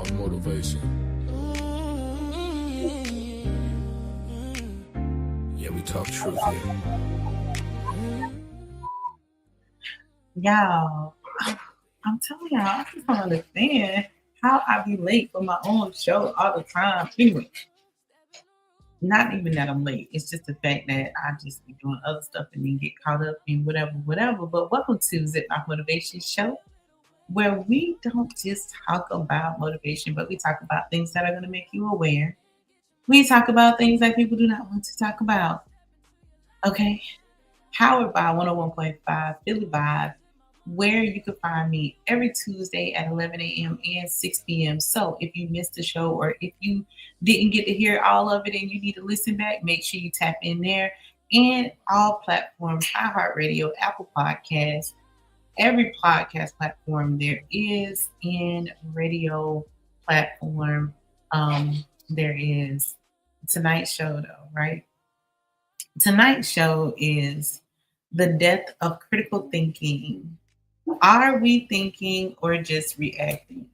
about motivation. Yeah, we talk truth here. Y'all, I'm telling y'all, I just don't understand how I be late for my own show all the time. Anyway, not even that I'm late. It's just the fact that I just be doing other stuff and then get caught up in whatever, whatever. But welcome to Zipmouth Motivation Show, where we don't just talk about motivation, but we talk about things that are going to make you aware. We talk about things that people do not want to talk about. Okay? Powered by 101.5 Philly Vibe, where you can find me every Tuesday at 11 a.m. and 6 p.m. So if you missed the show or if you didn't get to hear all of it and you need to listen back, make sure you tap in there. And all platforms, iHeartRadio, Apple Podcasts, every podcast platform there is in radio platform. There is tonight's show though, right? Tonight's show is the death of critical thinking. Are we thinking or just reacting?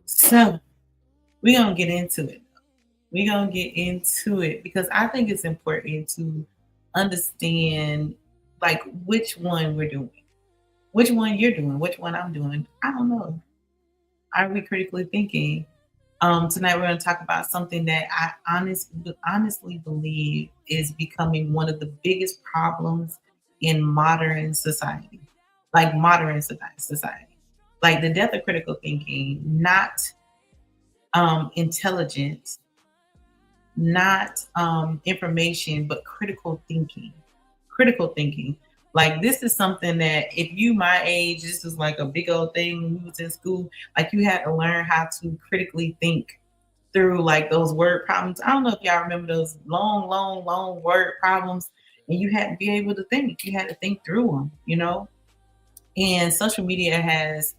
So we're gonna get into it. We're gonna get into it because I think it's important to understand like which one we're doing, which one you're doing, which one I'm doing. I don't know. Are we critically thinking? Tonight we're going to talk about something that I honestly believe is becoming one of the biggest problems in modern society, like modern society, like the death of critical thinking, not intelligence, not information, but critical thinking. Critical thinking. Like this is something that if you my age, this is like a big old thing when we was in school. Like you had to learn how to critically think through like those word problems. I don't know if y'all remember those long word problems, and you had to be able to think. You had to think through them, you know. And social media has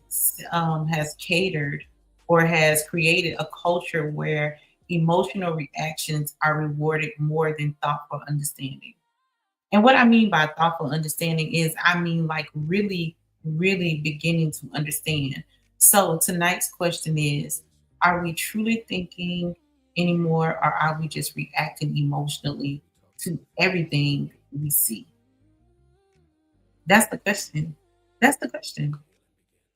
catered or has created a culture where emotional reactions are rewarded more than thoughtful understanding. And what I mean by thoughtful understanding is, I mean, like really, really beginning to understand. So tonight's question is, are we truly thinking anymore, or are we just reacting emotionally to everything we see? That's the question. That's the question.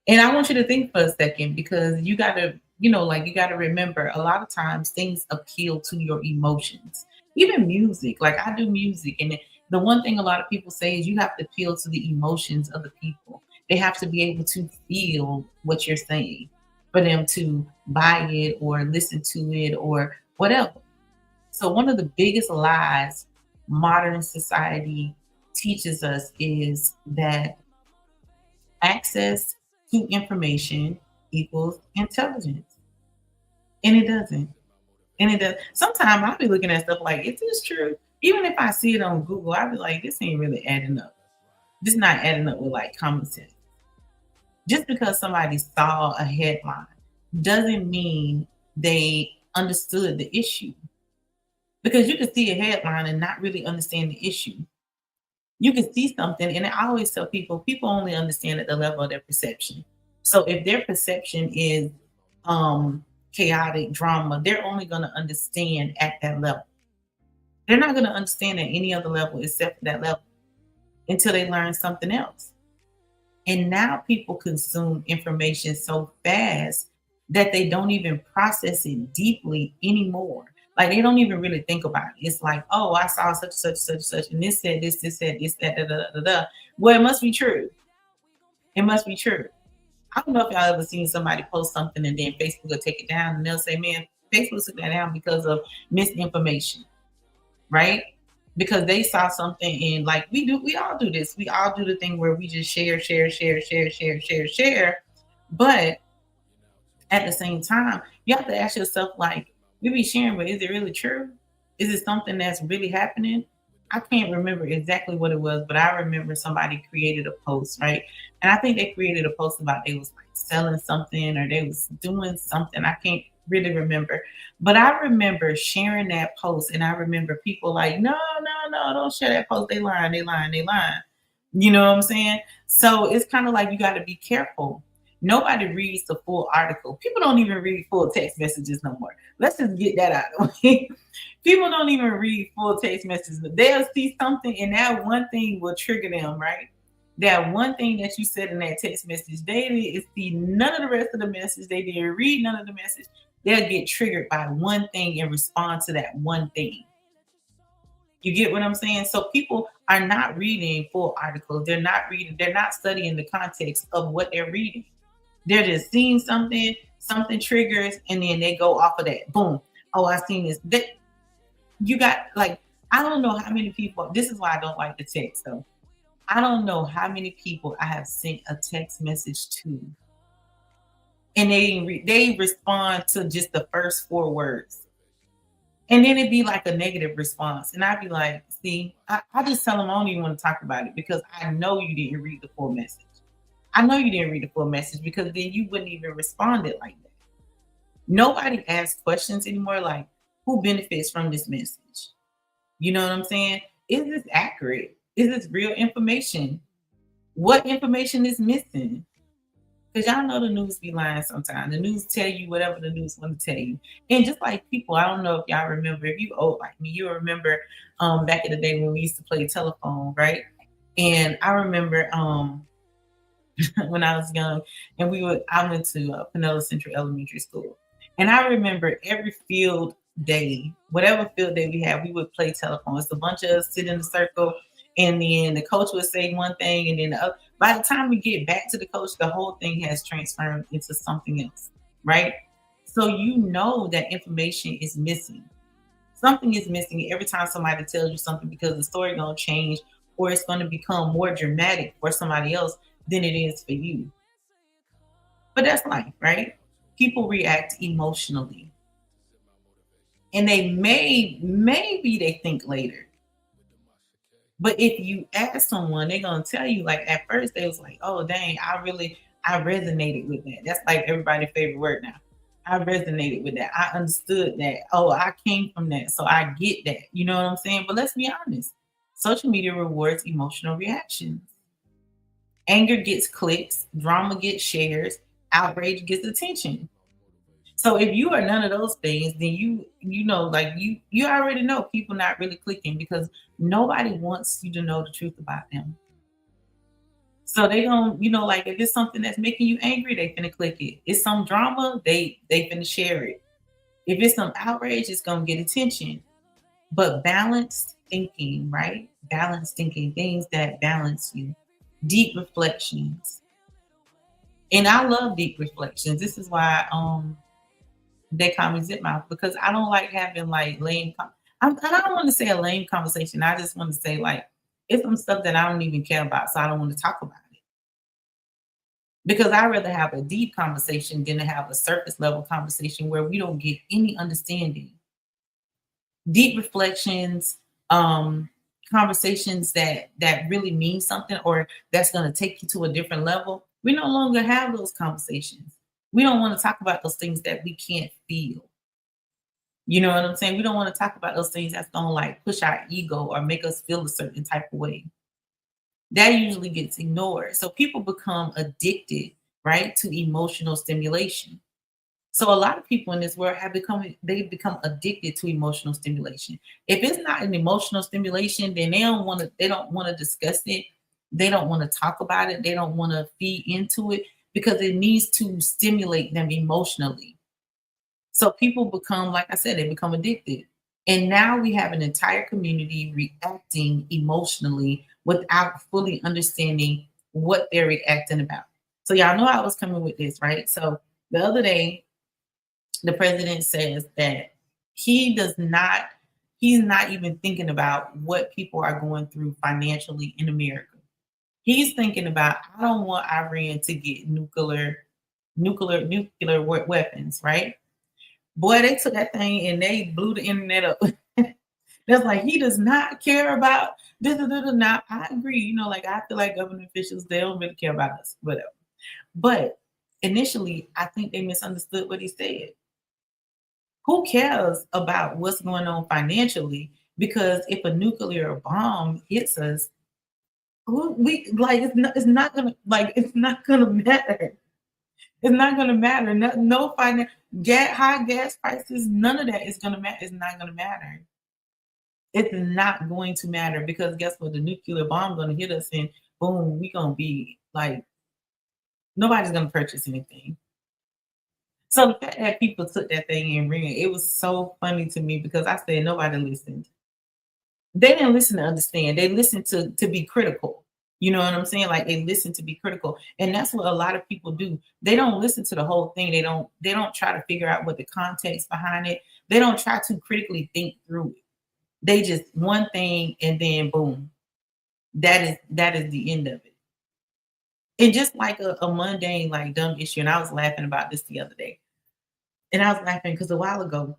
And I want you to think for a second because you got to, like you got to remember a lot of times things appeal to your emotions. Even music, like I do music, and the one thing a lot of people say is you have to appeal to the emotions of the people. They have to be able to feel what you're saying for them to buy it or listen to it or whatever. So, one of the biggest lies modern society teaches us is that access to information equals intelligence. And it doesn't. And it does. Sometimes I'll be looking at stuff like, is this true? Even if I see it on Google, I'll be like, this ain't really adding up. This not adding up with like common sense. Just because somebody saw a headline doesn't mean they understood the issue. Because you can see a headline and not really understand the issue. You can see something, and I always tell people only understand at the level of their perception. So if their perception is chaotic drama, they're only going to understand at that level. They're not going to understand at any other level except for that level until they learn something else. And now people consume information so fast that they don't even process it deeply anymore. Like they don't even really think about it. It's like, oh, I saw such, and this said this said this, that, da, da, da, da, da. Well, it must be true. It must be true. I don't know if y'all ever seen somebody post something and then Facebook will take it down and they'll say, man, Facebook took that down because of misinformation, right? Because they saw something and like we all do this. We all do the thing where we just share. But at the same time, you have to ask yourself, like, we be sharing, but is it really true? Is it something that's really happening? I can't remember exactly what it was, but I remember somebody created a post, right? And I think they created a post about they was like selling something or they was doing something. I can't really remember. But I remember sharing that post and I remember people like, no, don't share that post. They lying. You know what I'm saying? So it's kind of like you got to be careful Nobody reads the full article. People don't even read full text messages no more. Let's just get that out of the way. People don't even read full text messages. They'll see something and that one thing will trigger them, right? That one thing that you said in that text message, they didn't see none of the rest of the message. They didn't read none of the message. They'll get triggered by one thing and respond to that one thing. You get what I'm saying? So people are not reading full articles. They're not studying the context of what they're reading. They're just seeing something triggers, and then they go off of that. Boom. Oh, I seen this. You got like, I don't know how many people, this is why I don't like the text though. I don't know how many people I have sent a text message to, and they respond to just the first 4 words. And then it'd be like a negative response. And I'd be like, see, I just tell them I don't even want to talk about it because I know you didn't read the full message. I know you didn't read the full message because then you wouldn't even respond it like that. Nobody asks questions anymore like, who benefits from this message? You know what I'm saying? Is this accurate? Is this real information? What information is missing? Because y'all know the news be lying sometimes. The news tell you whatever the news want to tell you. And just like people, I don't know if y'all remember, if you old like me, you remember back in the day when we used to play telephone, right? And I remember when I was young, and I went to Pinella Central Elementary School. And I remember every field day, whatever field day we had, we would play telephone. It's a bunch of us sit in a circle, and then the coach would say one thing, and then the other. By the time we get back to the coach, the whole thing has transformed into something else, right? So you know that information is missing. Something is missing every time somebody tells you something because the story gonna change or it's gonna become more dramatic for somebody else than it is for you. But that's life, right? People react emotionally. And maybe they think later. But if you ask someone, they're gonna tell you, like at first they was like, oh dang, I resonated with that. That's like everybody's favorite word now. I resonated with that. I understood that. Oh, I came from that. So I get that. You know what I'm saying? But let's be honest. Social media rewards emotional reactions. Anger gets clicks, drama gets shares, outrage gets attention. So if you are none of those things, then you know, like you already know people not really clicking because nobody wants you to know the truth about them. So they gonna, like if it's something that's making you angry, they finna click it. It's some drama, they finna share it. If it's some outrage, it's gonna get attention. But balanced thinking, right? Balanced thinking, things that balance you, deep reflections. And I love deep reflections. This is why they call me Zipmouth because I don't like having like I don't want to say a lame conversation. I just want to say like it's some stuff that I don't even care about, so I don't want to talk about it. Because I rather have a deep conversation than to have a surface level conversation where we don't get any understanding. Deep reflections, conversations that really mean something or that's going to take you to a different level. We no longer have those conversations. We don't want to talk about those things that we can't feel. You know what I'm saying? We don't want to talk about those things that's going to like push our ego or make us feel a certain type of way. That usually gets ignored. So people become addicted, right, to emotional stimulation. So a lot of people in this world they become addicted to emotional stimulation. If it's not an emotional stimulation, then they don't want to discuss it. They don't want to talk about it. They don't want to feed into it because it needs to stimulate them emotionally. So people become, like I said, they become addicted. And now we have an entire community reacting emotionally without fully understanding what they're reacting about. So y'all know I was coming with this, right? So the other day, the president says that he's not even thinking about what people are going through financially in America. He's thinking about, I don't want Iran to get nuclear weapons, right? Boy, they took that thing and they blew the internet up. That's like, he does not care about this. Now, I agree. Like I feel like government officials, they don't really care about us, whatever. But initially, I think they misunderstood what he said. Who cares about what's going on financially? Because if a nuclear bomb hits us, it's not gonna matter. It's not gonna matter. No finance, high gas prices, none of that is gonna matter. It's not gonna matter. It's not going to matter because guess what? The nuclear bomb gonna hit us and boom, we gonna be like nobody's gonna purchase anything. So the fact that people took that thing and ran, it was so funny to me because I said nobody listened. They didn't listen to understand. They listened to be critical. You know what I'm saying? Like they listen to be critical. And that's what a lot of people do. They don't listen to the whole thing. They don't try to figure out what the context behind it. They don't try to critically think through it. They just one thing and then boom. That is the end of it. And just like a mundane, like dumb issue. And I was laughing about this the other day. And I was laughing because a while ago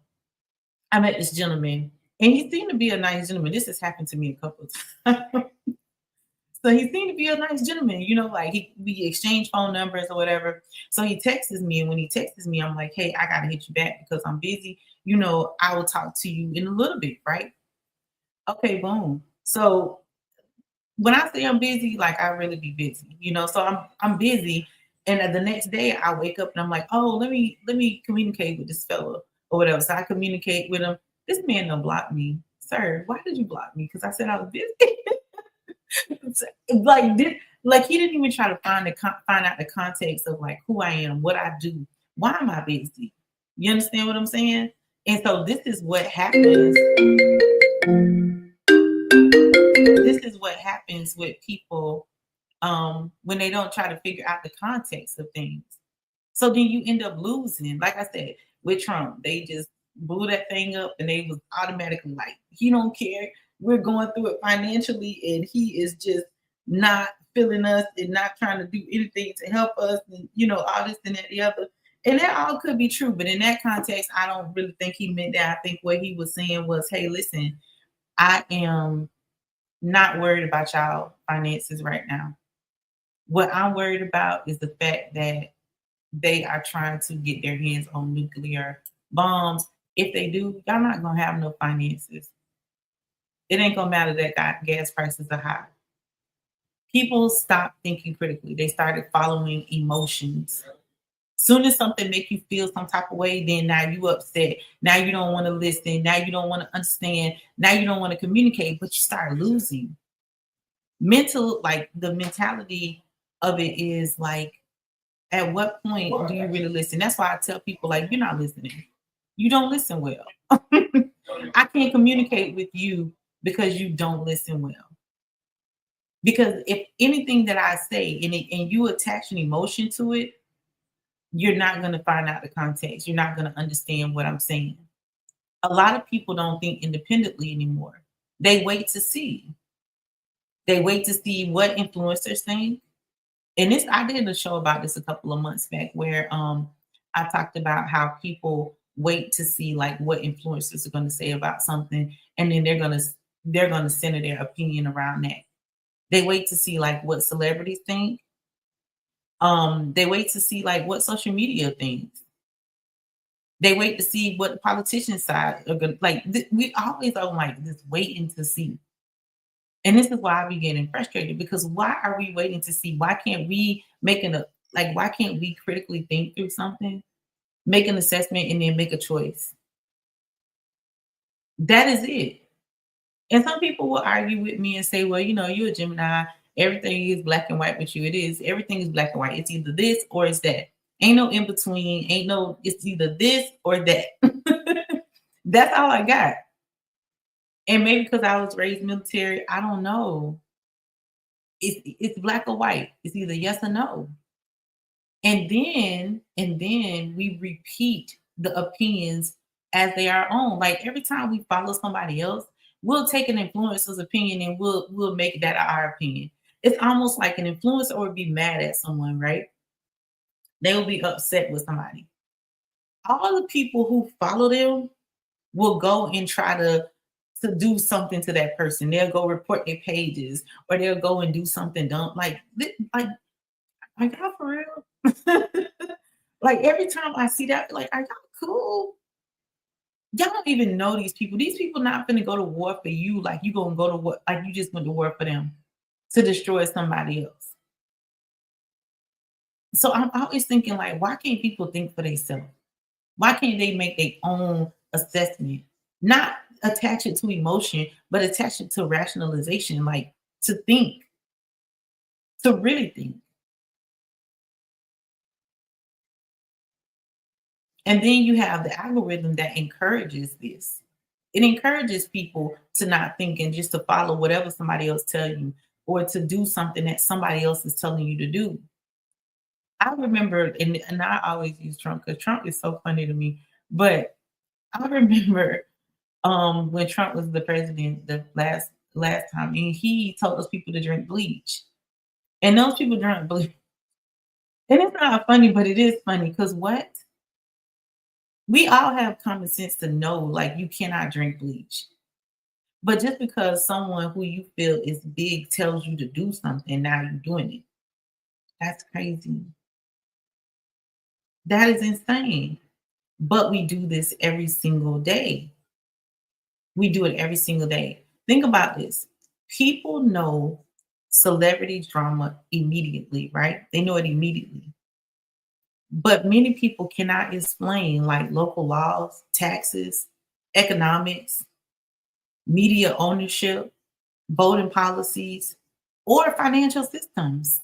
I met this gentleman and he seemed to be a nice gentleman. This has happened to me a couple of times. So he seemed to be a nice gentleman, like we exchange phone numbers or whatever. So he texts me, and when he texts me, I'm like, "Hey, I gotta hit you back because I'm busy. I will talk to you in a little bit, right?" Okay, boom. So when I say I'm busy, like I really be busy, So I'm busy, and the next day I wake up and I'm like, "Oh, let me communicate with this fellow or whatever." So I communicate with him. This man done blocked me, sir. Why did you block me? Because I said I was busy. like this, like he didn't even try to find out the context of like who I am, what I do, why am I busy? You understand what I'm saying? And so this is what happens. This is what happens with people when they don't try to figure out the context of things. So then you end up losing. Like I said, with Trump, they just blew that thing up and they was automatically like, he don't care. We're going through it financially and he is just not feeling us and not trying to do anything to help us and all this and that the other. And that all could be true, but in that context, I don't really think he meant that. I think what he was saying was, hey, listen, I am not worried about y'all finances right now. What I'm worried about is the fact that they are trying to get their hands on nuclear bombs. If they do, y'all not gonna have no finances. It ain't gonna matter that gas prices are high. People stopped thinking critically. They started following emotions. Soon as something make you feel some type of way, then now you upset. Now you don't want to listen. Now you don't want to understand. Now you don't want to communicate, but you start losing. Like the mentality of it is like, at what point do you really listen? That's why I tell people, like, you're not listening. You don't listen well. I can't communicate with you because you don't listen well. Because if anything that I say and you attach an emotion to it, you're not going to find out the context. You're not going to understand what I'm saying. A lot of people don't think independently anymore. They wait to see. They wait to see what influencers think. And this, I did a show about this a couple of months back where I talked about how people wait to see like what influencers are going to say about something, and then they're gonna center their opinion around that. They wait to see like what celebrities think. They wait to see like what social media thinks. They wait to see what the politician side are going like. We always are like this waiting to see. And this is why I be getting frustrated because why are we waiting to see? Why can't we why can't we critically think through something, make an assessment, and then make a choice? That is it. And some people will argue with me and say, well, you're a Gemini. Everything is black and white with you. It is. Everything is black and white. It's either this or it's that. Ain't no in between. It's either this or that. That's all I got. And maybe because I was raised military, I don't know. It's black or white. It's either yes or no. And then we repeat the opinions as they are own. Like every time we follow somebody else, we'll take an influencer's opinion and we'll make that our opinion. It's almost like an influencer would be mad at someone, right? They will be upset with somebody. All the people who follow them will go and try to do something to that person. They'll go report their pages or they'll go and do something dumb. Like y'all for real? Like every time I see that, like, are y'all cool? Y'all don't even know these people. These people not gonna go to war for you like you gonna go to war, like you just went to war for them to destroy somebody else. So I'm always thinking, like, why can't people think for themselves? Why can't they make their own assessment? Not attach it to emotion, but attach it to rationalization, like to think, to really think. And then you have the algorithm that encourages this. It encourages people to not think and just to follow whatever somebody else tell you or to do something that somebody else is telling you to do. I remember, and I always use Trump because Trump is so funny to me. But I remember when Trump was the president the last time, and he told those people to drink bleach. And those people drank bleach. And it's not funny, but it is funny because what? We all have common sense to know like you cannot drink bleach. But just because someone who you feel is big tells you to do something, now you're doing it. That's crazy. That is insane. But we do this every single day. We do it every single day. Think about this. People know celebrity drama immediately, right? They know it immediately. But many people cannot explain like local laws, taxes, economics, media ownership, voting policies, or financial systems.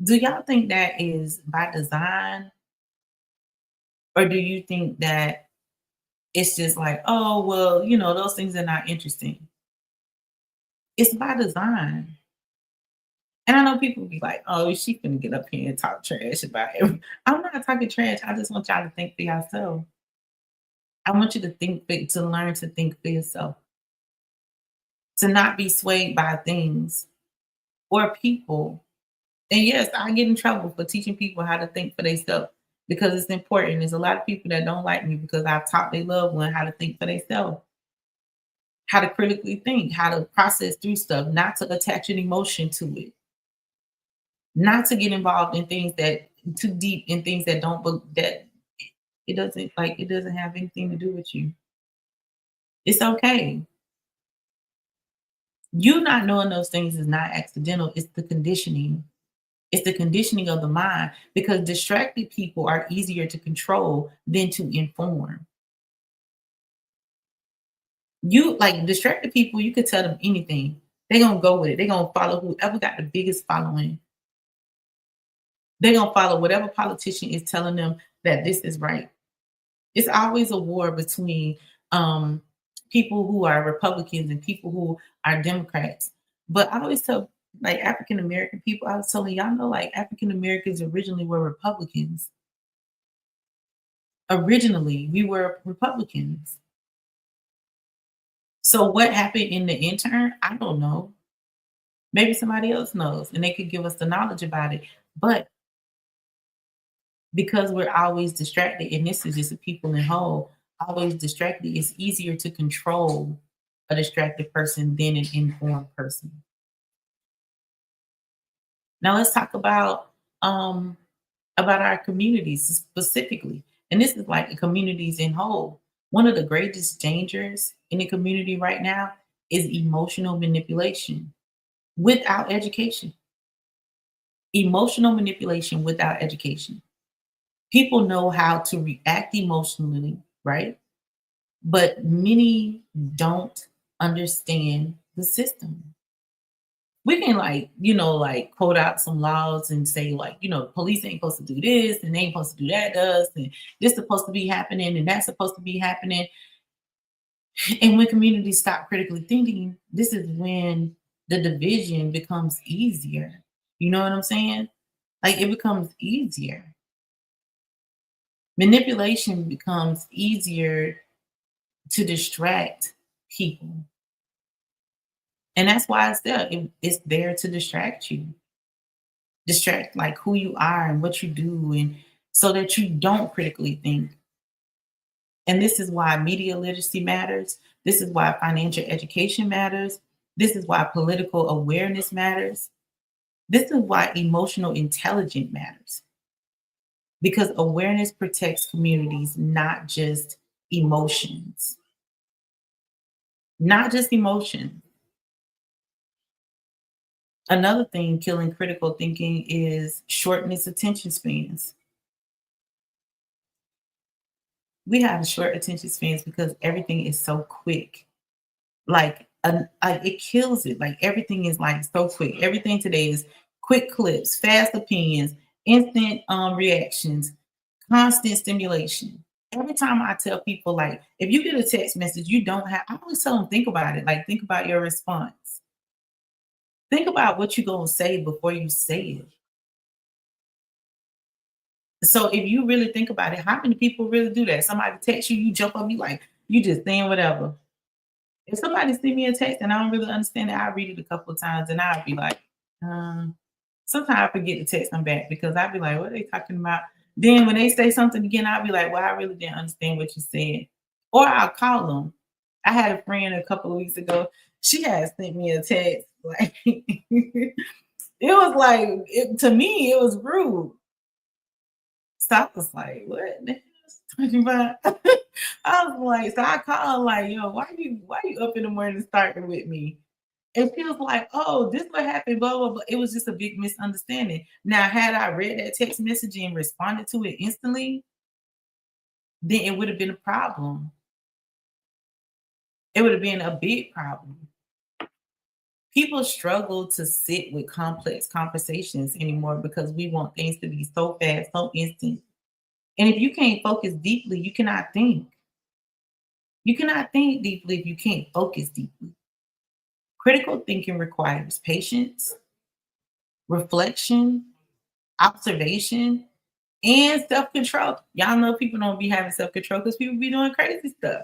Do y'all think that is by design? Or do you think that it's just like, oh, well, those things are not interesting? It's by design. And I know people be like, oh, she finna get up here and talk trash about it. I'm not talking trash. I just want y'all to think for yourself. I want you to to learn to think for yourself, to not be swayed by things or people. And yes, I get in trouble for teaching people how to think for themselves because it's important. There's a lot of people that don't like me because I've taught their loved one how to think for themselves, how to critically think, how to process through stuff, not to attach an emotion to it, not to get involved in things that too deep in things that don't that it doesn't have anything to do with you. It's okay. You not knowing those things is not accidental. It's the conditioning. It's the conditioning of the mind because distracted people are easier to control than to inform. You like distracted people, you could tell them anything. They're gonna go with it. They're gonna follow whoever got the biggest following. They're gonna follow whatever politician is telling them that this is right. It's always a war between people who are Republicans and people who are Democrats. But I always tell like African American people, I was telling y'all know like African Americans originally were Republicans. Originally, we were Republicans. So what happened in the intern? I don't know. Maybe somebody else knows and they could give us the knowledge about it. But because we're always distracted, and this is just a people in whole, always distracted, it's easier to control a distracted person than an informed person. Now let's talk about our communities specifically. And this is like communities in whole. One of the greatest dangers in the community right now is emotional manipulation without education. Emotional manipulation without education. People know how to react emotionally, right? But many don't understand the system. We can like quote out some laws and say like, police ain't supposed to do this and they ain't supposed to do that to us and this supposed to be happening and that's supposed to be happening. And when communities stop critically thinking, this is when the division becomes easier. You know what I'm saying? Like it becomes easier. Manipulation becomes easier to distract people. And that's why it's there. It's there to distract you, distract like who you are and what you do, and so that you don't critically think. And this is why media literacy matters. This is why financial education matters. This is why political awareness matters. This is why emotional intelligence matters. Because awareness protects communities, not just emotions. Not just emotion. Another thing killing critical thinking is shortness attention spans. We have short attention spans because everything is so quick. It kills it. Like everything is like so quick. Everything today is quick clips, fast opinions, instant reactions, constant stimulation. Every time I tell people, like, if you get a text message, you don't have, I always tell them, think about it. Like, think about your response. Think about what you're going to say before you say it. So if you really think about it, how many people really do that? Somebody text you, you jump up, you like, you just saying whatever. If somebody send me a text and I don't really understand it, I read it a couple of times and I'll be like, um, sometimes I forget to text them back because I'll be like, what are they talking about? Then when they say something again, I'll be like, well, I really didn't understand what you said. Or I'll call them. I had a friend a couple of weeks ago. She had sent me a text. Like it was like to me, it was rude. So I was like, what the hell is talking about? I was like, so I called like, yo, why you up in the morning starting with me? And she was like, oh, this what happened, blah, blah, blah. It was just a big misunderstanding. Now, had I read that text message and responded to it instantly, then it would have been a problem. It would have been a big problem. People struggle to sit with complex conversations anymore because we want things to be so fast, so instant. And if you can't focus deeply, you cannot think. You cannot think deeply if you can't focus deeply. Critical thinking requires patience, reflection, observation, and self-control. Y'all know people don't be having self-control because people be doing crazy stuff.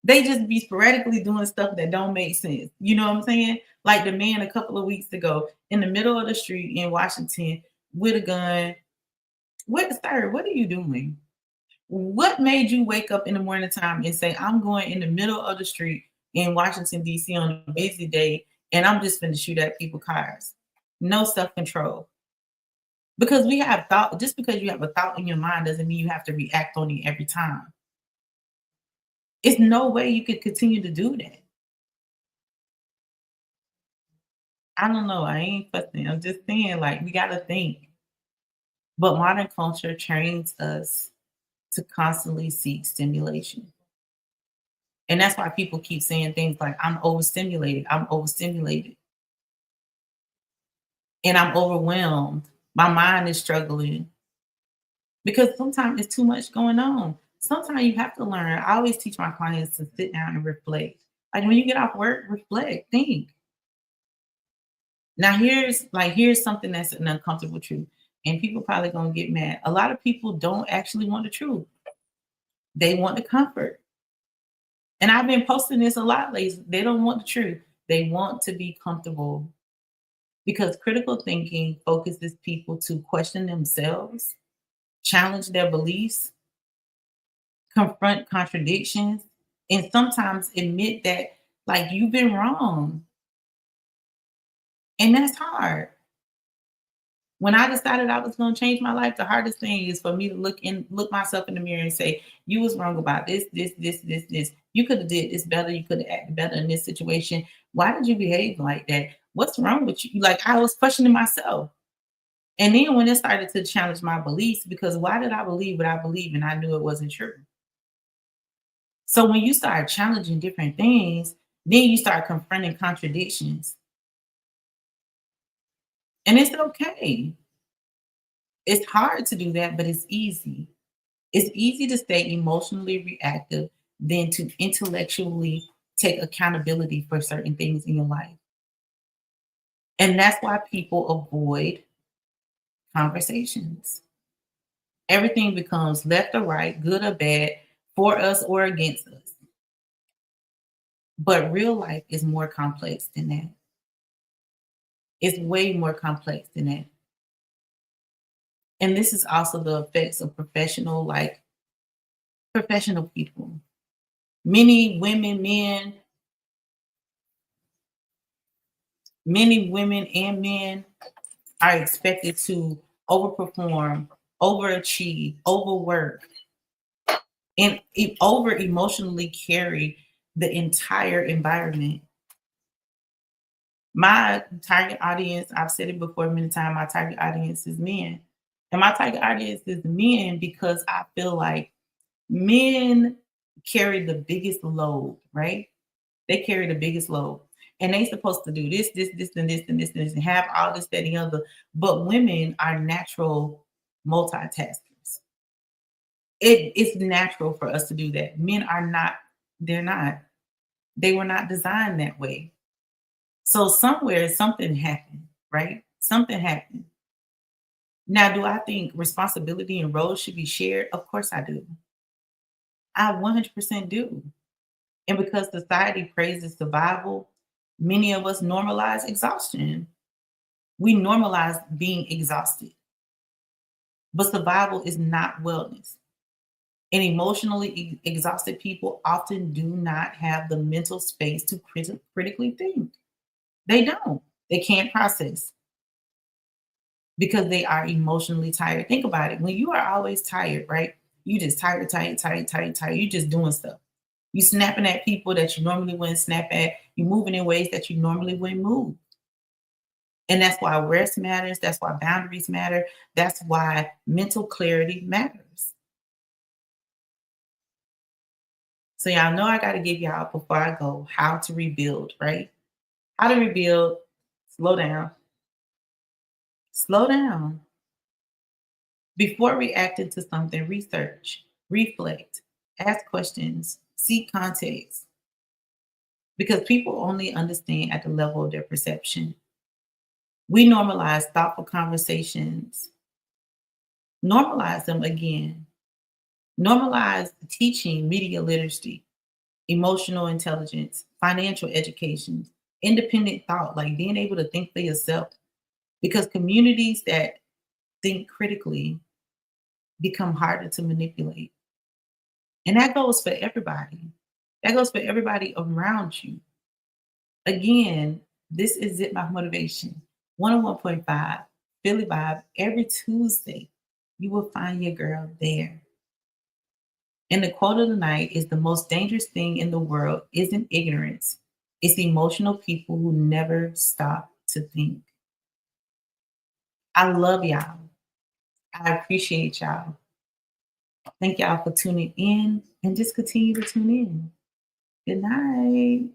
They just be sporadically doing stuff that don't make sense. You know what I'm saying? Like the man a couple of weeks ago in the middle of the street in Washington with a gun. What, sir, what are you doing? What made you wake up in the morning time and say, I'm going in the middle of the street in Washington, D.C. on a busy day, and I'm just going to shoot at people's cars? No self-control. Because we have thought, just because you have a thought in your mind doesn't mean you have to react on it every time. It's no way you could continue to do that. I don't know. I ain't fussing. I'm just saying, like, we got to think. But modern culture trains us to constantly seek stimulation. And that's why people keep saying things like, I'm overstimulated. I'm overstimulated. And I'm overwhelmed. My mind is struggling. Because sometimes it's too much going on. Sometimes you have to learn. I always teach my clients to sit down and reflect. Like when you get off work, reflect, think. Now here's something that's an uncomfortable truth. And people probably gonna get mad. A lot of people don't actually want the truth. They want the comfort. And I've been posting this a lot lately. They don't want the truth. They want to be comfortable. Because critical thinking focuses people to question themselves, challenge their beliefs, confront contradictions, and sometimes admit that like you've been wrong. And that's hard. When I decided I was going to change my life, the hardest thing is for me to look myself in the mirror and say, you was wrong about this. You could have did this better. You could have acted better in this situation. Why did you behave like that? What's wrong with you? Like I was questioning myself. And then when it started to challenge my beliefs, because why did I believe what I believe and I knew it wasn't true? So when you start challenging different things, then you start confronting contradictions. And it's okay. It's hard to do that, but it's easy. It's easy to stay emotionally reactive than to intellectually take accountability for certain things in your life. And that's why people avoid conversations. Everything becomes left or right, good or bad, for us or against us. But real life is more complex than that. It's way more complex than that. And this is also the effects of professional people. Many women and men are expected to overperform, overachieve, overwork, and over emotionally carry the entire environment. My target audience, I've said it before many times, my target audience is men. And my target audience is men because I feel like men carry the biggest load, right? They carry the biggest load. And they supposed to do this, and this, and this, and this, and have all this, that, and the other. But women are natural multitaskers. It's natural for us to do that. Men are not, they're not. They were not designed that way. So somewhere something happened, right? Something happened. Now, do I think responsibility and roles should be shared? Of course I do. I 100% do. And because society praises survival, many of us normalize exhaustion. We normalize being exhausted. But survival is not wellness. And emotionally exhausted people often do not have the mental space to critically think. They don't. They can't process because they are emotionally tired. Think about it. When you are always tired, right? You just tired, tired, tired, tired, tired. You just doing stuff. You snapping at people that you normally wouldn't snap at. You moving in ways that you normally wouldn't move. And that's why rest matters. That's why boundaries matter. That's why mental clarity matters. So y'all know I got to give y'all before I go how to rebuild, right? How to rebuild. Slow down. Slow down. Before reacting to something, research, reflect, ask questions, seek context. Because people only understand at the level of their perception. We normalize thoughtful conversations. Normalize them again. Normalize teaching media literacy, emotional intelligence, financial education, independent thought, like being able to think for yourself. Because communities that think critically become harder to manipulate. And that goes for everybody. That goes for everybody around you. Again, this is Zipmouth Motivation 101.5 Philly Vibe every Tuesday. You will find your girl there. And the quote of the night is the most dangerous thing in the world isn't ignorance. It's emotional people who never stop to think. I love y'all. I appreciate y'all. Thank y'all for tuning in and just continue to tune in. Good night.